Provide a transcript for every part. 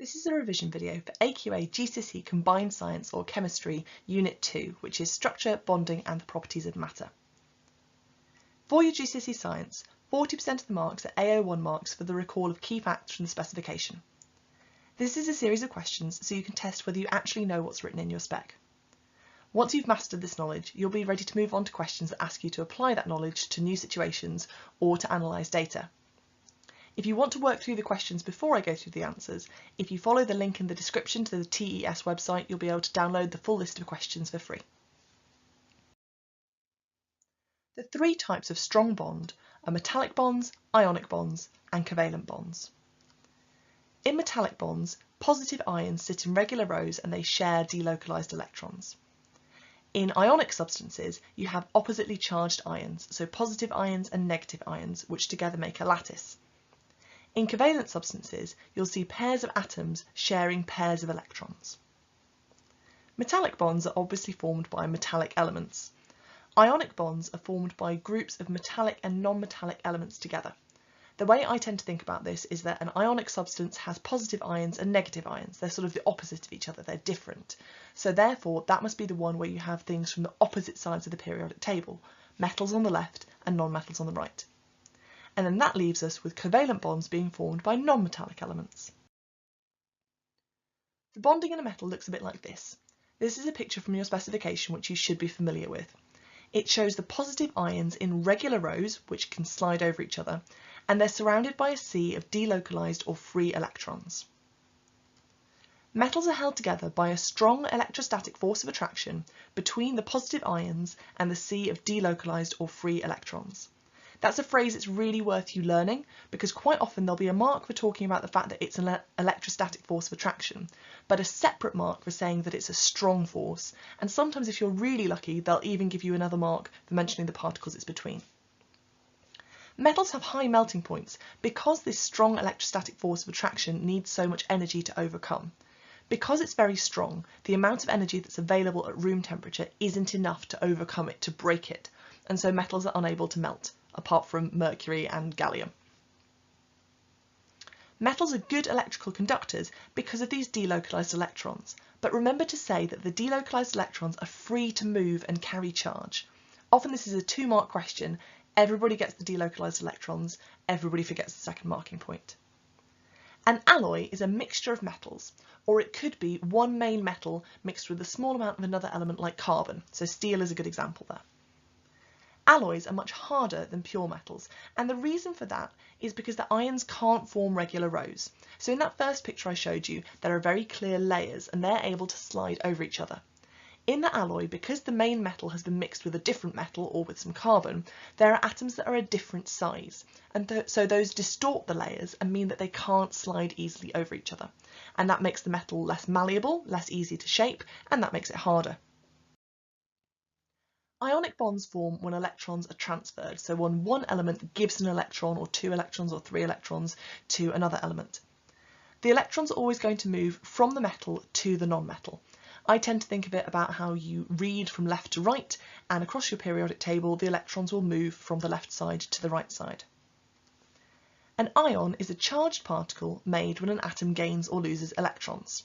This is a revision video for AQA GCSE Combined Science or Chemistry Unit 2, which is Structure, Bonding and the Properties of Matter. For your GCSE Science, 40% of the marks are AO1 marks for the recall of key facts from the specification. This is a series of questions so you can test whether you actually know what's written in your spec. Once you've mastered this knowledge, you'll be ready to move on to questions that ask you to apply that knowledge to new situations or to analyse data. If you want to work through the questions before I go through the answers, if you follow the link in the description to the TES website, you'll be able to download the full list of questions for free. The three types of strong bond are metallic bonds, ionic bonds, and covalent bonds. In metallic bonds, positive ions sit in regular rows and they share delocalised electrons. In ionic substances, you have oppositely charged ions, so positive ions and negative ions, which together make a lattice. In covalent substances, you'll see pairs of atoms sharing pairs of electrons. Metallic bonds are obviously formed by metallic elements. Ionic bonds are formed by groups of metallic and non-metallic elements together. The way I tend to think about this is that an ionic substance has positive ions and negative ions. They're sort of the opposite of each other, they're different. So therefore, that must be the one where you have things from the opposite sides of the periodic table, metals on the left and non-metals on the right. And then that leaves us with covalent bonds being formed by non-metallic elements. The bonding in a metal looks a bit like this. This is a picture from your specification which you should be familiar with. It shows the positive ions in regular rows, which can slide over each other, and they're surrounded by a sea of delocalised or free electrons. Metals are held together by a strong electrostatic force of attraction between the positive ions and the sea of delocalised or free electrons. That's a phrase that's really worth you learning because quite often there'll be a mark for talking about the fact that it's an electrostatic force of attraction, but a separate mark for saying that it's a strong force, and sometimes if you're really lucky they'll even give you another mark for mentioning the particles it's between. Metals have high melting points because this strong electrostatic force of attraction needs so much energy to overcome. Because it's very strong, the amount of energy that's available at room temperature isn't enough to overcome it, to break it, and so metals are unable to melt, apart from mercury and gallium. Metals are good electrical conductors because of these delocalised electrons, but remember to say that the delocalised electrons are free to move and carry charge. Often this is a 2-mark question. Everybody gets the delocalised electrons, everybody forgets the second marking point. An alloy is a mixture of metals, or it could be one main metal mixed with a small amount of another element like carbon, so steel is a good example there. Alloys are much harder than pure metals, and the reason for that is because the ions can't form regular rows. So in that first picture I showed you, there are very clear layers and they're able to slide over each other. In the alloy, because the main metal has been mixed with a different metal or with some carbon, there are atoms that are a different size, and so those distort the layers and mean that they can't slide easily over each other. And that makes the metal less malleable, less easy to shape, and that makes it harder. Ionic bonds form when electrons are transferred, so when one element gives an electron or 2 electrons or 3 electrons to another element. The electrons are always going to move from the metal to the non-metal. I tend to think of it about how you read from left to right, and across your periodic table the electrons will move from the left side to the right side. An ion is a charged particle made when an atom gains or loses electrons.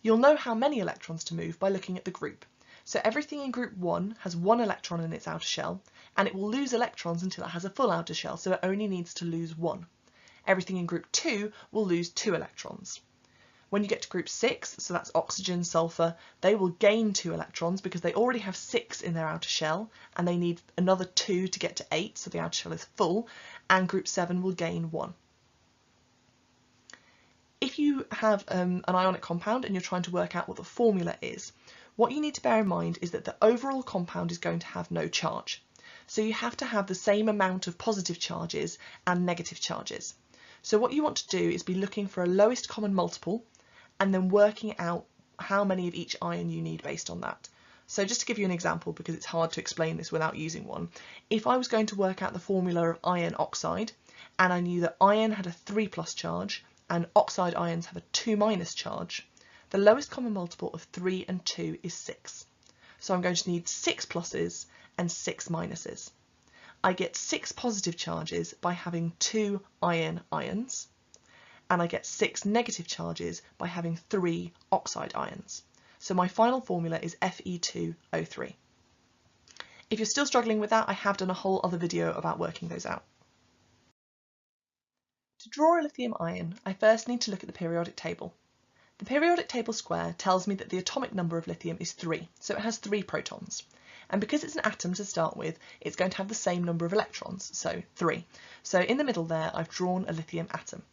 You'll know how many electrons to move by looking at the group. So everything in group 1 has 1 electron in its outer shell, and it will lose electrons until it has a full outer shell, so it only needs to lose 1. Everything in group 2 will lose 2 electrons. When you get to group 6, so that's oxygen, sulfur, they will gain 2 electrons because they already have 6 in their outer shell, and they need another 2 to get to 8, so the outer shell is full, and group 7 will gain 1. If you have an ionic compound and you're trying to work out what the formula is, what you need to bear in mind is that the overall compound is going to have no charge. So you have to have the same amount of positive charges and negative charges. So what you want to do is be looking for a lowest common multiple and then working out how many of each ion you need based on that. So just to give you an example, because it's hard to explain this without using one, if I was going to work out the formula of iron oxide and I knew that iron had a 3+ charge and oxide ions have a 2- charge, the lowest common multiple of 3 and 2 is 6. So I'm going to need 6 pluses and 6 minuses. I get 6 positive charges by having 2 iron ions, and I get 6 negative charges by having 3 oxide ions. So my final formula is Fe2O3. If you're still struggling with that, I have done a whole other video about working those out. To draw a lithium ion, I first need to look at the periodic table. The periodic table square tells me that the atomic number of lithium is 3, so it has 3 protons. And because it's an atom to start with, it's going to have the same number of electrons, so 3. So in the middle there, I've drawn a lithium atom.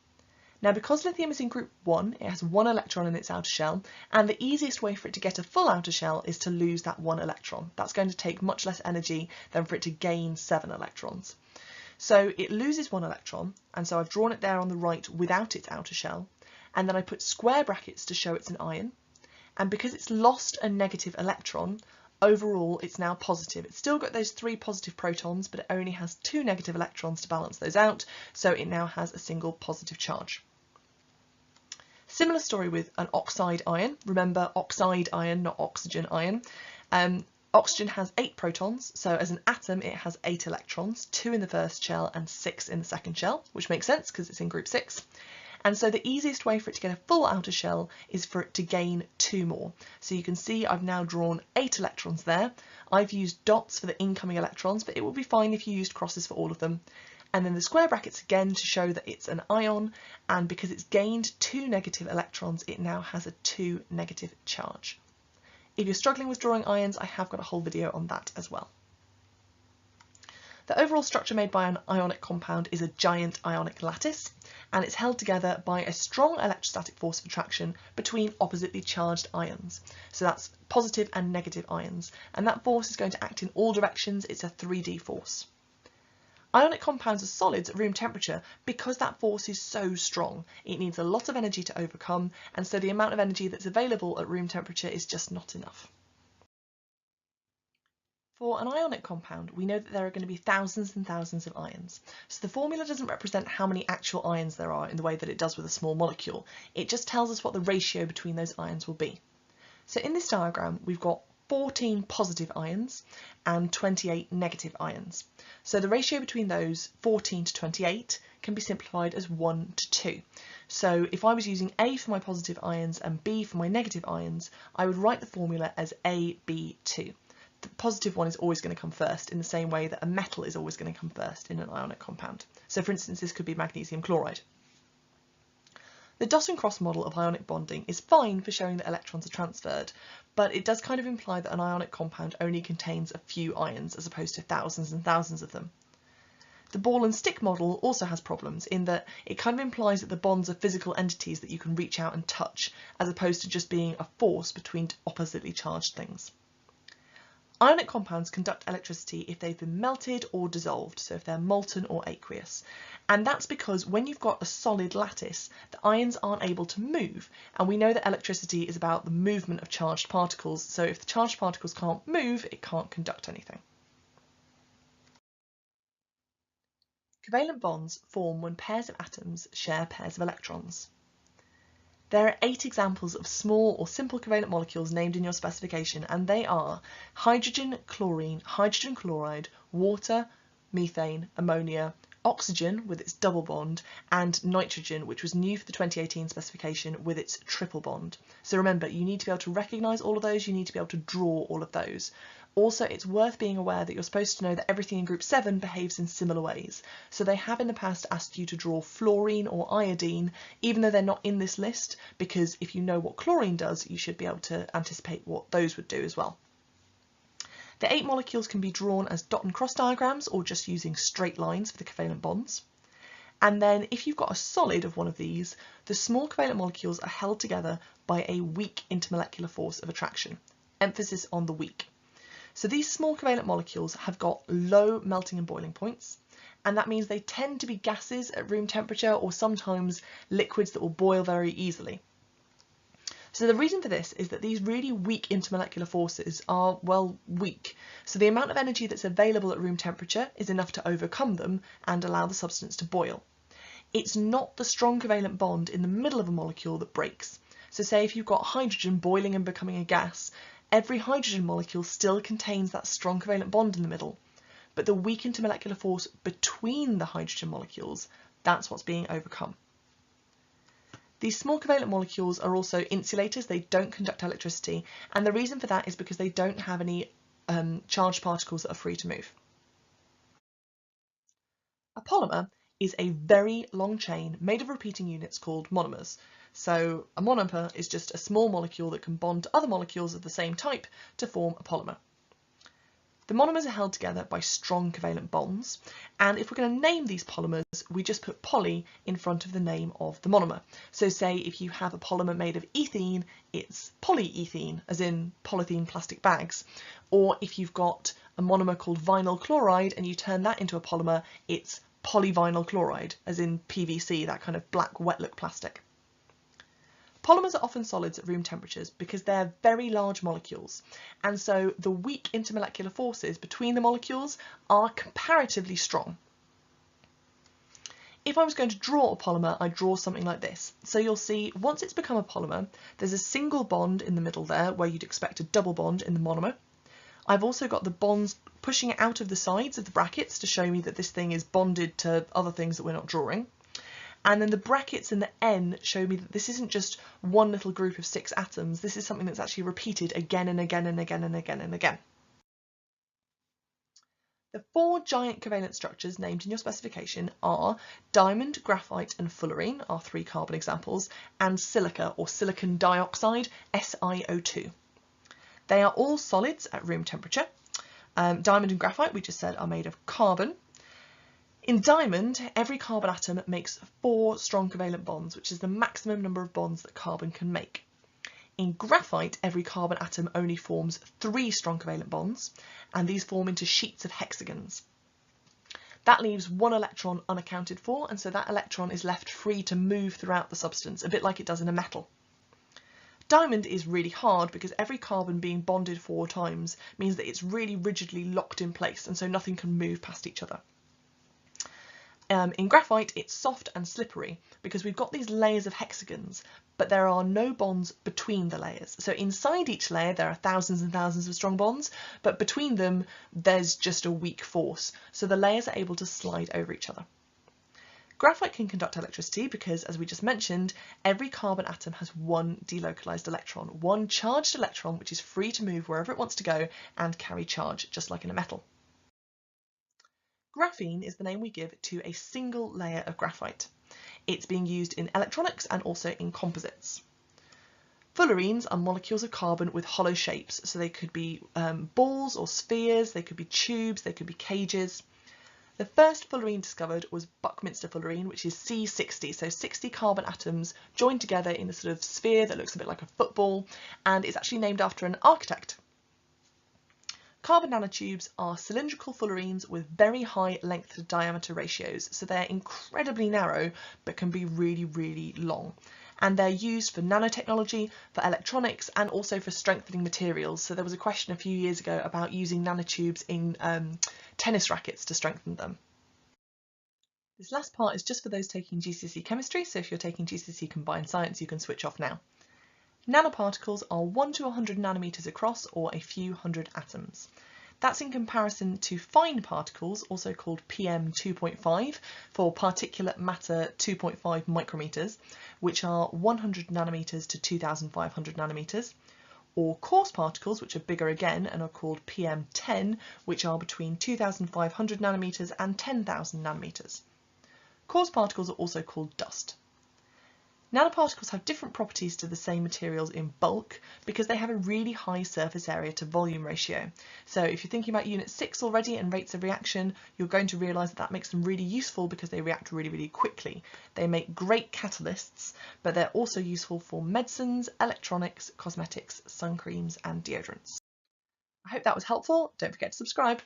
Now because lithium is in group 1, it has 1 electron in its outer shell, and the easiest way for it to get a full outer shell is to lose that 1 electron. That's going to take much less energy than for it to gain 7 electrons. So it loses 1 electron, and so I've drawn it there on the right without its outer shell, and then I put square brackets to show it's an ion, and because it's lost a negative electron, overall it's now positive. It's still got those 3 positive protons, but it only has 2 negative electrons to balance those out, so it now has a single positive charge. Similar story with an oxide ion. Remember, oxide ion, not oxygen ion. Oxygen has 8 protons, so as an atom it has 8 electrons, 2 in the first shell and 6 in the second shell, which makes sense because it's in group 6. And so the easiest way for it to get a full outer shell is for it to gain 2 more. So you can see I've now drawn 8 electrons there. I've used dots for the incoming electrons, but it would be fine if you used crosses for all of them. And then the square brackets again to show that it's an ion, and because it's gained 2 negative electrons, it now has a 2 negative charge. If you're struggling with drawing ions, I have got a whole video on that as well. The overall structure made by an ionic compound is a giant ionic lattice, and it's held together by a strong electrostatic force of attraction between oppositely charged ions. So that's positive and negative ions, and that force is going to act in all directions. It's a 3D force. Ionic compounds are solids at room temperature because that force is so strong. It needs a lot of energy to overcome, and so the amount of energy that's available at room temperature is just not enough. For an ionic compound, we know that there are going to be thousands and thousands of ions. So the formula doesn't represent how many actual ions there are in the way that it does with a small molecule. It just tells us what the ratio between those ions will be. So in this diagram, we've got 14 positive ions and 28 negative ions. So the ratio between those, 14 to 28, can be simplified as 1 to 2. So if I was using A for my positive ions and B for my negative ions, I would write the formula as AB2. The positive one is always going to come first, in the same way that a metal is always going to come first in an ionic compound. So for instance, this could be magnesium chloride. The dot and cross model of ionic bonding is fine for showing that electrons are transferred, but it does kind of imply that an ionic compound only contains a few ions as opposed to thousands and thousands of them. The ball and stick model also has problems in that it kind of implies that the bonds are physical entities that you can reach out and touch, as opposed to just being a force between oppositely charged things. Ionic compounds conduct electricity if they've been melted or dissolved, so if they're molten or aqueous. And that's because when you've got a solid lattice, the ions aren't able to move. And we know that electricity is about the movement of charged particles, so if the charged particles can't move, it can't conduct anything. Covalent bonds form when pairs of atoms share pairs of electrons. There are 8 examples of small or simple covalent molecules named in your specification, and they are hydrogen, chlorine, hydrogen chloride, water, methane, ammonia, oxygen with its double bond, and nitrogen, which was new for the 2018 specification with its triple bond. So remember, you need to be able to recognise all of those, you need to be able to draw all of those. Also, it's worth being aware that you're supposed to know that everything in group 7 behaves in similar ways. So they have in the past asked you to draw fluorine or iodine, even though they're not in this list, because if you know what chlorine does, you should be able to anticipate what those would do as well. The 8 molecules can be drawn as dot and cross diagrams or just using straight lines for the covalent bonds. And then if you've got a solid of one of these, the small covalent molecules are held together by a weak intermolecular force of attraction. Emphasis on the weak. So these small covalent molecules have got low melting and boiling points, and that means they tend to be gases at room temperature or sometimes liquids that will boil very easily. So the reason for this is that these really weak intermolecular forces are, well, weak. So the amount of energy that's available at room temperature is enough to overcome them and allow the substance to boil. It's not the strong covalent bond in the middle of a molecule that breaks. So say if you've got hydrogen boiling and becoming a gas, every hydrogen molecule still contains that strong covalent bond in the middle. But the weak intermolecular force between the hydrogen molecules, that's what's being overcome. These small covalent molecules are also insulators. They don't conduct electricity, and the reason for that is because they don't have any charged particles that are free to move. A polymer is a very long chain made of repeating units called monomers. So a monomer is just a small molecule that can bond to other molecules of the same type to form a polymer. The monomers are held together by strong covalent bonds, and if we're going to name these polymers, we just put poly in front of the name of the monomer. So say if you have a polymer made of ethene, it's polyethene, as in polythene plastic bags. Or if you've got a monomer called vinyl chloride and you turn that into a polymer, it's polyvinyl chloride, as in PVC, that kind of black wet look plastic. Polymers are often solids at room temperatures because they're very large molecules, and so the weak intermolecular forces between the molecules are comparatively strong. If I was going to draw a polymer, I'd draw something like this. So you'll see once it's become a polymer, there's a single bond in the middle there where you'd expect a double bond in the monomer. I've also got the bonds pushing out of the sides of the brackets to show me that this thing is bonded to other things that we're not drawing. And then the brackets in the N show me that this isn't just one little group of 6 atoms, this is something that's actually repeated again and again and again and again and again. The 4 giant covalent structures named in your specification are diamond, graphite and fullerene, our 3 carbon examples, and silica or silicon dioxide, SiO2. They are all solids at room temperature. Diamond and graphite, we just said, are made of carbon. In diamond, every carbon atom makes 4 strong covalent bonds, which is the maximum number of bonds that carbon can make. In graphite, every carbon atom only forms 3 strong covalent bonds, and these form into sheets of hexagons. That leaves 1 electron unaccounted for, and so that electron is left free to move throughout the substance, a bit like it does in a metal. Diamond is really hard because every carbon being bonded 4 times means that it's really rigidly locked in place, and so nothing can move past each other. In graphite, it's soft and slippery because we've got these layers of hexagons, but there are no bonds between the layers. So inside each layer, there are thousands and thousands of strong bonds, but between them, there's just a weak force. So the layers are able to slide over each other. Graphite can conduct electricity because, as we just mentioned, every carbon atom has 1 delocalized electron, 1 charged electron, which is free to move wherever it wants to go and carry charge, just like in a metal. Graphene is the name we give to a single layer of graphite. It's being used in electronics and also in composites. Fullerenes are molecules of carbon with hollow shapes, so they could be balls or spheres, they could be tubes, they could be cages. The first fullerene discovered was Buckminster fullerene, which is C60, so 60 carbon atoms joined together in a sort of sphere that looks a bit like a football, and it's actually named after an architect. Carbon nanotubes are cylindrical fullerenes with very high length to diameter ratios, so they're incredibly narrow but can be really, really long. And they're used for nanotechnology, for electronics, and also for strengthening materials. So there was a question a few years ago about using nanotubes in tennis rackets to strengthen them. This last part is just for those taking GCSE Chemistry, so if you're taking GCSE Combined Science, you can switch off now. Nanoparticles are 1 to 100 nanometers across, or a few hundred atoms. That's in comparison to fine particles, also called PM 2.5, for particulate matter 2.5 micrometers, which are 100 nanometers to 2,500 nanometers, or coarse particles, which are bigger again and are called PM 10, which are between 2,500 nanometers and 10,000 nanometers. Coarse particles are also called dust. Nanoparticles have different properties to the same materials in bulk because they have a really high surface area to volume ratio. So if you're thinking about Unit 6 already and rates of reaction, you're going to realise that that makes them really useful because they react really, really quickly. They make great catalysts, but they're also useful for medicines, electronics, cosmetics, sun creams and deodorants. I hope that was helpful. Don't forget to subscribe.